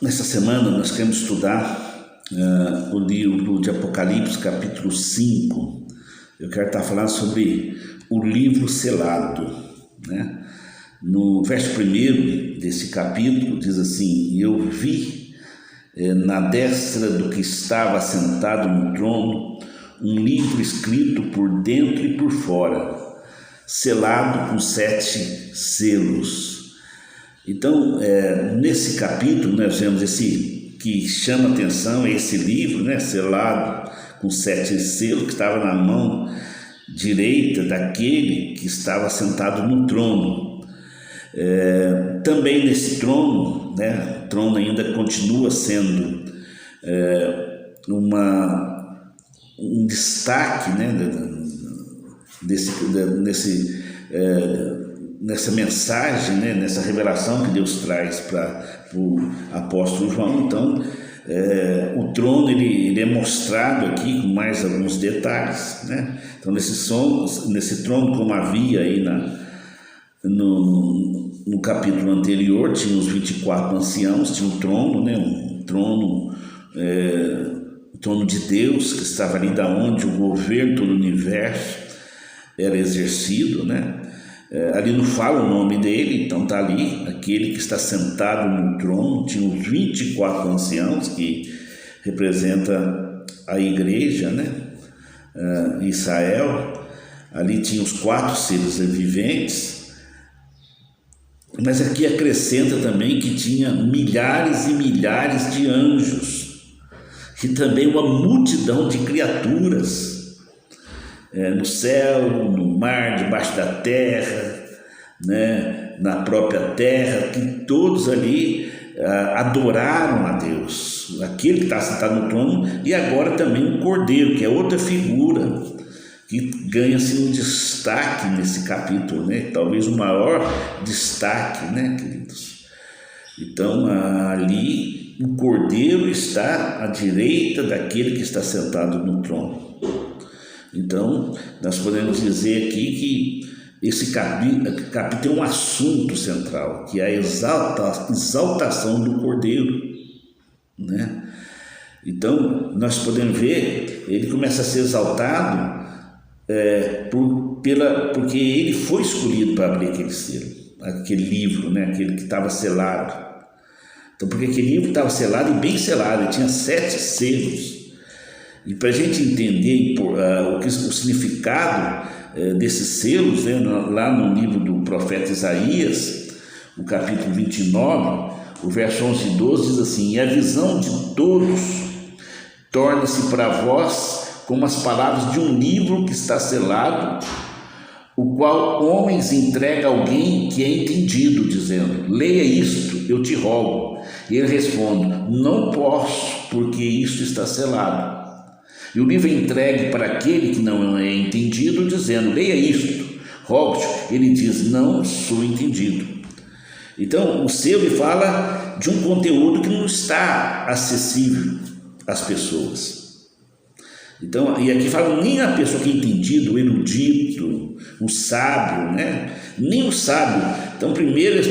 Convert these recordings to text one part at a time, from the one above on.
Nessa semana nós queremos estudar o livro de Apocalipse, capítulo 5. Eu quero estar falando sobre o livro selado, né? No verso 1 desse capítulo diz assim: eu vi na destra do que estava sentado no trono um livro escrito por dentro e por fora, selado com 7 selos. Então, nesse capítulo, nós vemos esse que chama atenção, esse livro, né, selado com 7 selos, que estava na mão direita daquele que estava sentado no trono. Também nesse trono, né, o trono ainda continua sendo um destaque, né, nessa mensagem, né, nessa revelação que Deus traz para o apóstolo João. Então, o trono ele é mostrado aqui com mais alguns detalhes, né? Então, nesse trono, como havia aí no capítulo anterior, tinha os 24 anciãos, tinha um trono, né, um trono de Deus, que estava ali da onde o governo do universo era exercido, né? Ali não fala o nome dele, então está ali, aquele que está sentado no trono. Tinha os 24 anciãos, que representa a igreja, né? Israel. Ali tinha os 4 seres viventes, mas aqui acrescenta também que tinha milhares e milhares de anjos, e também uma multidão de criaturas, no céu, no mar, debaixo da terra, né, na própria terra, que todos ali adoraram a Deus, aquele que está sentado no trono, e agora também o Cordeiro, que é outra figura que ganha-se um destaque nesse capítulo, né, talvez o maior destaque, né, queridos? Então, ali o Cordeiro está à direita daquele que está sentado no trono. Então, nós podemos dizer aqui que esse capítulo tem um assunto central, que é a exaltação do Cordeiro, né? Então, nós podemos ver, ele começa a ser exaltado porque ele foi escolhido para abrir aquele selo, aquele livro, né? Aquele que estava selado. Então, porque aquele livro estava selado e bem selado, ele tinha 7 selos. E para a gente entender o significado desses selos, né, lá no livro do profeta Isaías, o capítulo 29, o verso 11 e 12 diz assim: e a visão de todos torna-se para vós como as palavras de um livro que está selado, o qual homens entrega a alguém que é entendido, dizendo: leia isto, eu te rogo. E ele responde: não posso, porque isto está selado. E o livro é entregue para aquele que não é entendido, dizendo: leia isto, rogo-te. Ele diz: não sou entendido. Então, o selo fala de um conteúdo que não está acessível às pessoas. Então, e aqui fala nem a pessoa que é entendido, o erudito, o sábio, né? Nem o sábio. Então, primeiro,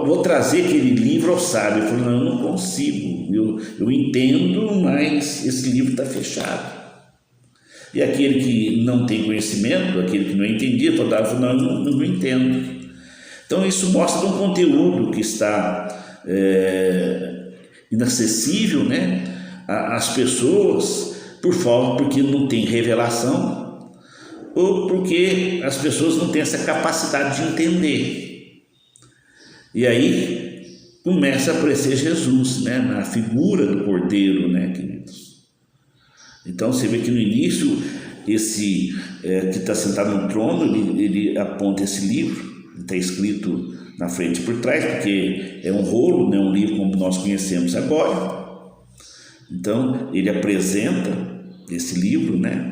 vou trazer aquele livro ao sábio. Eu falo: não, eu não consigo. Eu entendo, mas esse livro está fechado. E aquele que não tem conhecimento, aquele que não entendia, falava: não entendo. Então, isso mostra um conteúdo que está inacessível, né, às pessoas, porque não tem revelação, ou porque as pessoas não têm essa capacidade de entender. E aí começa a aparecer Jesus, né, na figura do Cordeiro, né, queridos? Então você vê que no início esse que está sentado no trono, ele aponta esse livro, está escrito na frente e por trás, porque é um rolo, né, um livro como nós conhecemos agora. Então ele apresenta esse livro, né,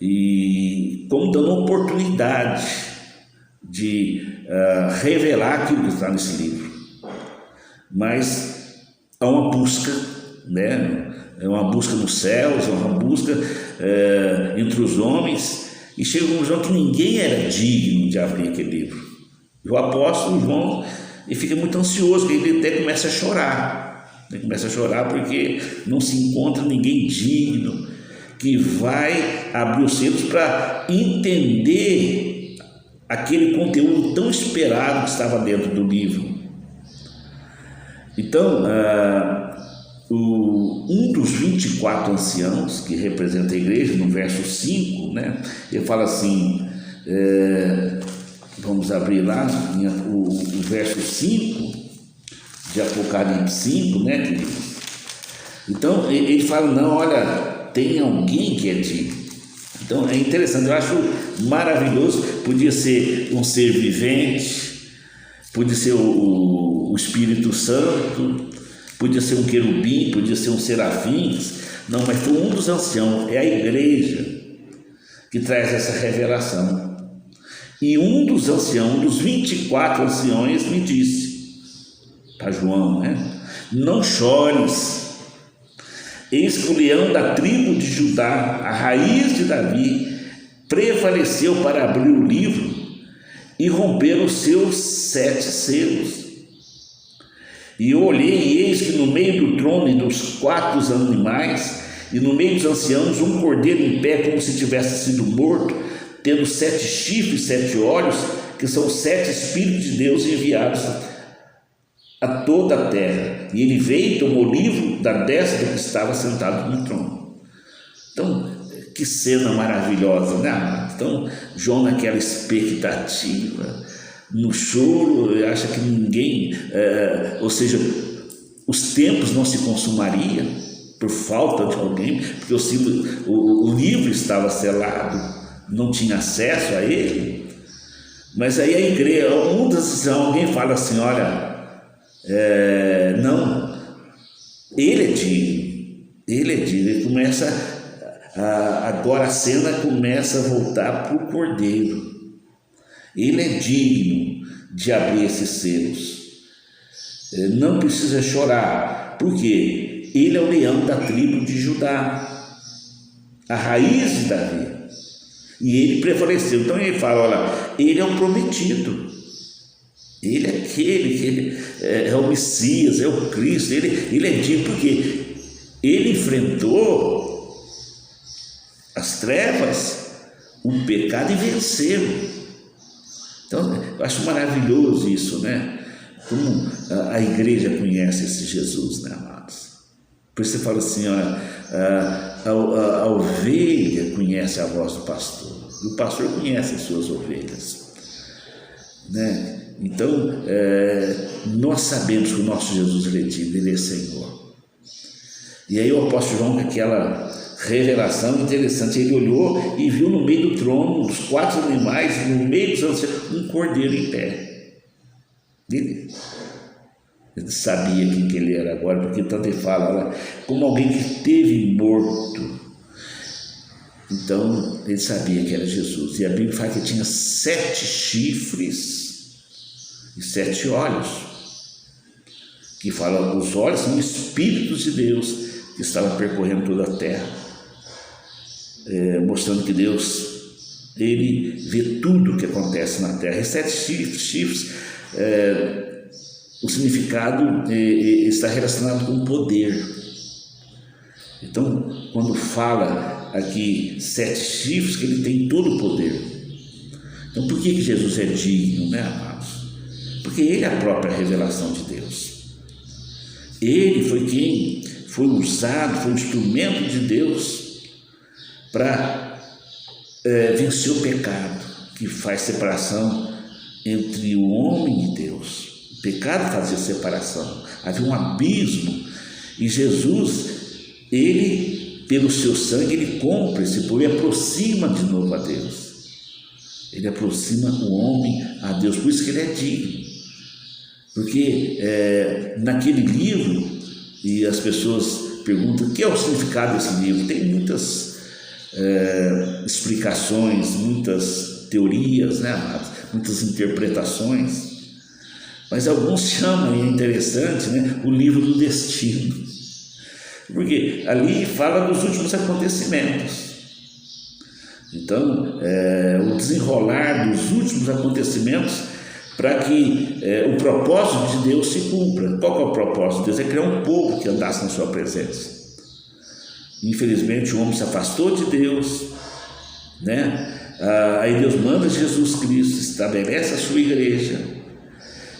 e como dando oportunidade de revelar aquilo que está nesse livro. Mas há uma busca, né? É uma busca nos céus, é uma busca entre os homens, e chega a conclusão que ninguém era digno de abrir aquele livro. E o apóstolo João e fica muito ansioso, que ele até começa a chorar. Ele começa a chorar porque não se encontra ninguém digno que vai abrir os selos para entender aquele conteúdo tão esperado que estava dentro do livro. Então, um dos 24 anciãos, que representa a igreja, no verso 5, né, ele fala assim, vamos abrir lá o verso 5 de Apocalipse 5, né, queridos? Então, ele fala, não, olha, tem alguém que é digno. Então, é interessante, eu acho maravilhoso. Podia ser um ser vivente, podia ser o Espírito Santo, podia ser um querubim, podia ser um serafim. Não, mas foi um dos anciãos, é a igreja que traz essa revelação. E um dos anciãos, um dos 24 anciões, me disse, para João, né? Não chores, eis que o leão da tribo de Judá, a raiz de Davi, prevaleceu para abrir o livro e romper os seus 7 selos. E eu olhei, e eis que no meio do trono e dos 4 animais, e no meio dos anciãos, um cordeiro em pé, como se tivesse sido morto, tendo 7 chifres, 7 olhos, que são 7 Espíritos de Deus enviados a toda a terra. E ele veio e tomou o livro da destra que estava sentado no trono. Então, que cena maravilhosa, né? Então, João naquela expectativa, no choro, acha que ninguém, ou seja, os tempos não se consumariam por falta de alguém, porque o livro estava selado, não tinha acesso a ele. Mas aí a igreja, alguém fala assim, olha, não, ele é digno, ele começa, agora a cena começa a voltar para o cordeiro, ele é digno de abrir esses selos, não precisa chorar, porque ele é o leão da tribo de Judá, a raiz de Davi, e ele prevaleceu. Então ele fala, olha, ele é o prometido, ele é aquele que ele é o Messias, é o Cristo, ele é digno, porque ele enfrentou as trevas, o pecado e venceu. Então, eu acho maravilhoso isso, né? Como a igreja conhece esse Jesus, né, amados? Por isso você fala assim, olha, a ovelha conhece a voz do pastor, e o pastor conhece as suas ovelhas, né? Então, nós sabemos que o nosso Jesus redimido, ele é Senhor. E aí o apóstolo João, com aquela revelação interessante, ele olhou e viu no meio do trono, dos 4 animais, no meio dos anciãos, um cordeiro em pé. Ele sabia quem que ele era agora, porque tanto ele fala, como alguém que esteve morto. Então, ele sabia que era Jesus. E a Bíblia fala que tinha 7 chifres e 7 olhos, que fala, os olhos são espíritos de Deus que estavam percorrendo toda a terra, mostrando que Deus, ele vê tudo o que acontece na terra. E 7 chifres, o significado está relacionado com poder. Então, quando fala aqui 7 chifres, que ele tem todo o poder. Então, por que Jesus é digno, né, amados? Porque ele é a própria revelação de Deus. Ele foi quem foi usado, foi um instrumento de Deus para vencer o pecado, que faz separação entre o homem e Deus. O pecado fazia separação, havia um abismo, e Jesus, ele, pelo seu sangue, ele compra esse povo e aproxima de novo a Deus. Ele aproxima o homem a Deus, por isso que ele é digno. Porque naquele livro, e as pessoas perguntam o que é o significado desse livro, tem muitas explicações, muitas teorias, né, amados? Muitas interpretações, mas alguns chamam, e é interessante, né, o livro do destino, porque ali fala dos últimos acontecimentos. Então, o desenrolar dos últimos acontecimentos para que o propósito de Deus se cumpra. Qual que é o propósito de Deus? É criar um povo que andasse na sua presença. Infelizmente o homem se afastou de Deus, né? Aí Deus manda Jesus Cristo, estabelece a sua igreja,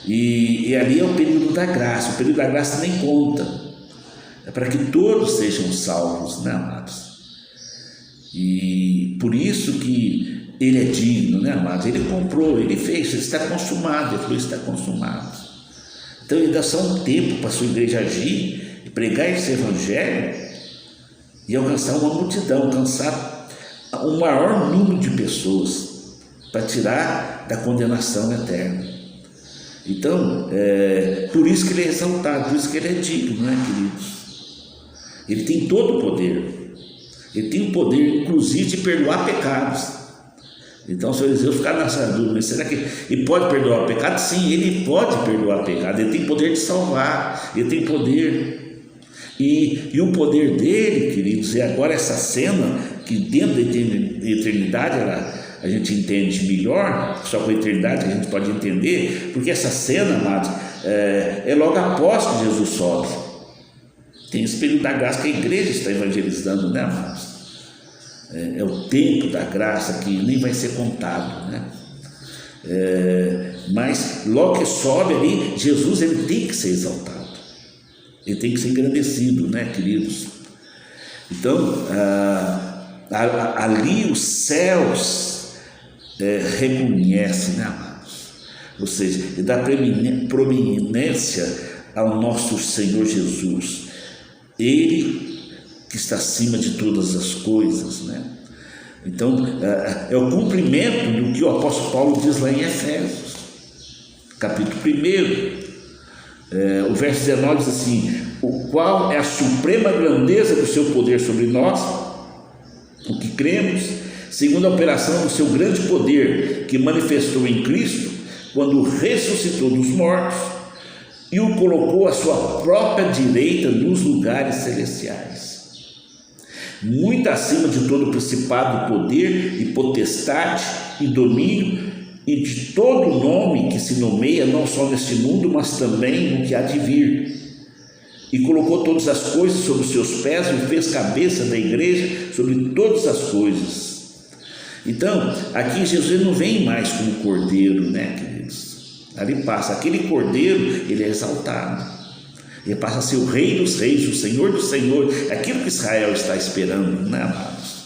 e ali é o período da graça. O período da graça nem conta, é para que todos sejam salvos, né, amados? E por isso que ele é digno, né, amados? Ele comprou, ele fez, ele está consumado, ele falou, está consumado. Então ele dá só um tempo para a sua igreja agir e pregar esse evangelho e alcançar uma multidão, alcançar o maior número de pessoas para tirar da condenação eterna. Então, por isso que ele é exaltado, por isso que ele é digno, né, queridos? Ele tem todo o poder, ele tem o poder, inclusive, de perdoar pecados. Então, se o Eliseu ficar nessa dúvida, será que ele pode perdoar o pecado? Sim, ele pode perdoar o pecado, ele tem poder de salvar, ele tem poder. E o poder dele, queridos, é agora essa cena que dentro da eternidade a gente entende melhor, só com a eternidade a gente pode entender, porque essa cena, amados, é logo após que Jesus sobe. Tem esse período da graça que a igreja está evangelizando, né, amados? É o tempo da graça que nem vai ser contado, né? Mas logo que sobe ali, Jesus, ele tem que ser exaltado, ele tem que ser engrandecido, né, queridos? Então, ali os céus reconhecem, né, amados? Ou seja, ele dá proeminência ao nosso Senhor Jesus, ele que está acima de todas as coisas, né? Então, é o cumprimento do que o apóstolo Paulo diz lá em Efésios, capítulo 1, o verso 19 diz assim: o qual é a suprema grandeza do seu poder sobre nós, o que cremos, segundo a operação do seu grande poder, que manifestou em Cristo, quando ressuscitou dos mortos e o colocou à sua própria direita nos lugares celestiais, muito acima de todo principado, poder e potestade e domínio, e de todo nome que se nomeia, não só neste mundo, mas também no que há de vir. E colocou todas as coisas sobre os seus pés e fez cabeça da igreja sobre todas as coisas. Então, aqui Jesus não vem mais como cordeiro, né, queridos? Ali passa, aquele cordeiro, ele é exaltado, ele passa a ser o rei dos reis, o senhor dos senhores, aquilo que Israel está esperando, né, amados?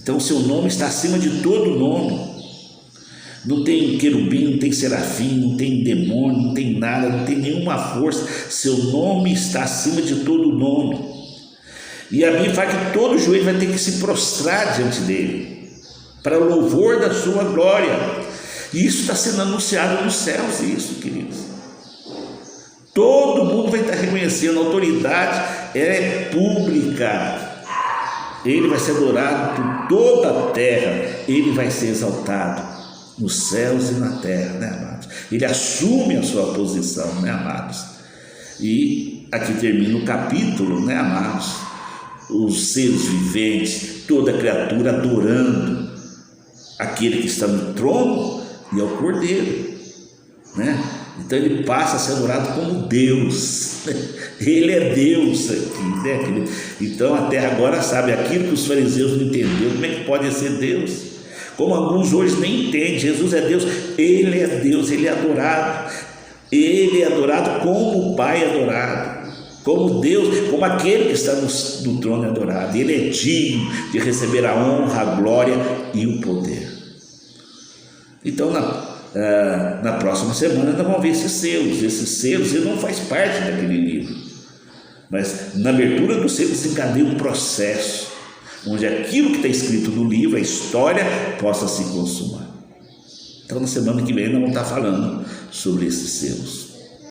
Então o seu nome está acima de todo nome. Não tem querubim, não tem serafim, não tem demônio, não tem nada, não tem nenhuma força. Seu nome está acima de todo nome. E a Bíblia fala que todo joelho vai ter que se prostrar diante dele, para o louvor da sua glória. E isso está sendo anunciado nos céus, isso, queridos. Todo mundo vai estar reconhecendo, a autoridade é pública. Ele vai ser adorado por toda a terra, ele vai ser exaltado nos céus e na terra, né, amados? Ele assume a sua posição, né, amados? E aqui termina o capítulo, né, amados? Os seres viventes, toda criatura adorando aquele que está no trono e ao cordeiro, né? Então ele passa a ser adorado como Deus. Ele é Deus aqui, né? Então a terra agora sabe aquilo que os fariseus não entenderam. Como é que pode ser Deus? Como alguns hoje nem entendem, Jesus é Deus, ele é Deus, ele é adorado como o Pai é adorado, como Deus, como aquele que está no trono é adorado. Ele é digno de receber a honra, a glória e o poder. Então na próxima semana nós vamos ver esses selos, ele não faz parte daquele livro, mas na abertura do selo desencadeia um processo onde aquilo que está escrito no livro, a história, possa se consumar. Então na semana que vem nós vamos estar falando sobre esses selos.